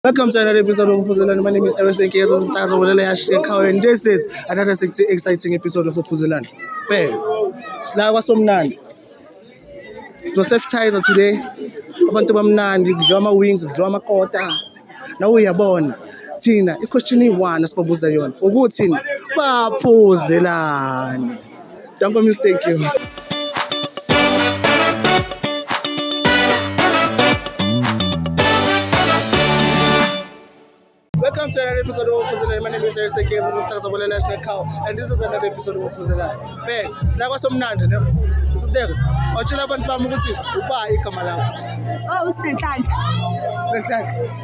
Welcome to another episode of Uphuzelani. My name is Emerson Kiyazo and this is another exciting episode of Uphuzelani. Bang. Sila kwasomnandi. Sino appetizer today. Abantu bamnandi kudliwa ama-wings, kudliwa amakota. Nawe uyabona thina i-question iyi-1 asibabuza yona ukuthi baphuzelani. Don't go mistake you. Welcome to another episode of Uphuzelani. My name is Emerson Kiyazo and this is another episode of Uphuzelani. Bang. Sila kwasomnandi ne. Sideke. Awutshela abantu bami ukuthi uba igama lakho. Oh, uSinenhlanhla.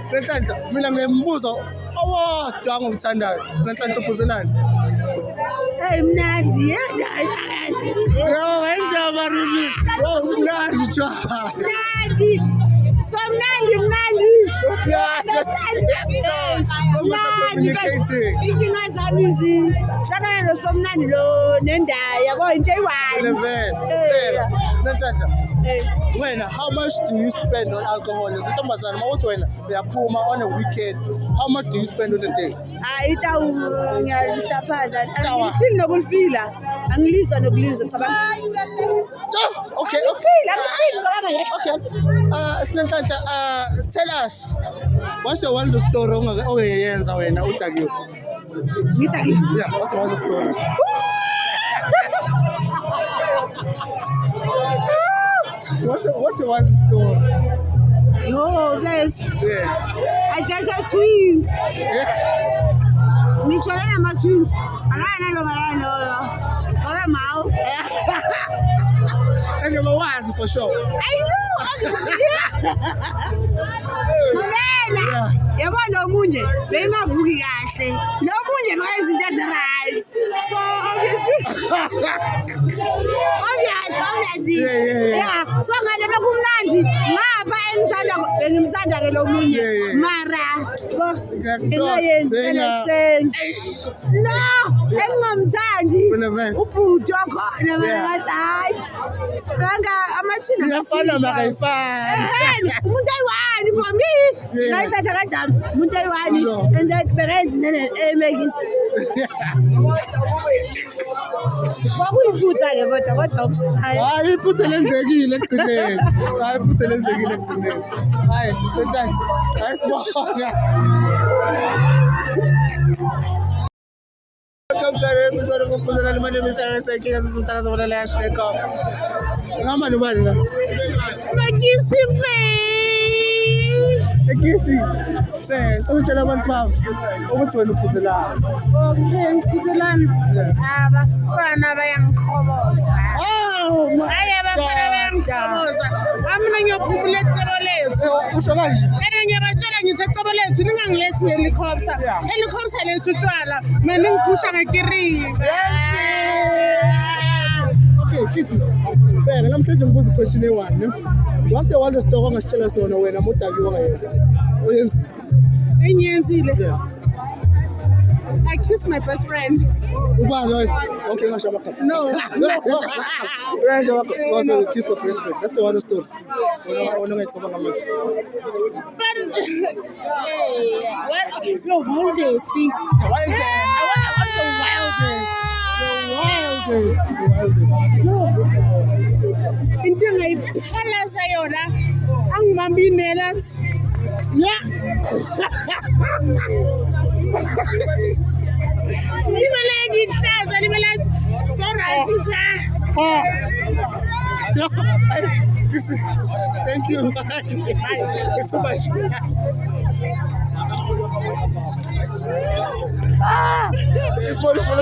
Sinenhlanhla. Mina ngiyembuzo owodwa ngokuthandayo. Sinenhlanhla Uphuzelani. Hey mnandi, Yo, indaba rini. Yo, mnandi tshwa. mnandi. So mnandi. Inkinga zami zihlangana nosomnandi lo nendaya yabo into eyi-1. Sinenhlanhla. Wena, how much do you spend on alcohol? Isintombazana mawuthi wena uyaphuma on a weekend. How much do you spend on a day? Itawu ngiyalishaphaza. Angifili nokulifila. Angilizwa nokulizwa cabanga. Okay. Sinenhlanhla, tell us, what's your wildest story ongayenza wena udakiwe? Ngidaki. Yeah, what's the wildest story? What's your wildest story? Yo, guys. Yeah. I just have twins. Yeah. Ngitshona nama-twins. Alana lo. Ngoba mawu. And you're wise for sure. I know. Mabela. Yabo lo munye bengavuki kahle. Lo munye makayenza into ezi-right. So obviously. Yeah. So ngale bekumnandi ngapha bengimthanda ke lo munye. Mara engayenzi sense. No, engingamthandi. Ubhuti wakhona ngathi hayi. Sanga amathina Iyafana makayifani. Umuntu ayi-1 for me. Ngayithatha kanjalo. Umuntu ayi-1 and then bekenzi make it. Kwakuyiphutha ke kodwa Hayi iphutha lenzekile ekugcineni. Hayi Sinenhlanhla. Hayi sibonga. Welcome to another episode of Uphuzelani. My name is Emerson Kiyazo. Ngama nobani la? Ekisi. Ngicela abantu bami ukuthi wena uphuzelani. Okay, Uphuzelani. Abafana bayangikhoboza. Hayi abafana bayangikhoboza. Mina ngiyophumula eTebelethu. Usho kanje? Mina ngiyabatshela ngithi eTebelethu ningangilethi ngehelicopter. Helicopter lethu utshwala. Mina ngiphusha ngekiriva. Okay, Kisi. Bheka namhlanje ngibuza question e1 ne. What's the wildest story ongasitshela sona wena mudaki wangayenza? Oyenzi. Engiyenzile. Yeah. I kissed my best friend. Ubani hoy? Okay, ngasho amakha. No. Wena wakho kissed your best friend. That's the wildest story. Wona ngayicabanga manje. But hey, what? Your wildest thing. The wildest. Into ngayiphalaza yona angibambinela. Yeah. Libele ngihlaza libele so right Thank you. Bye. It's too much. It's wonderful.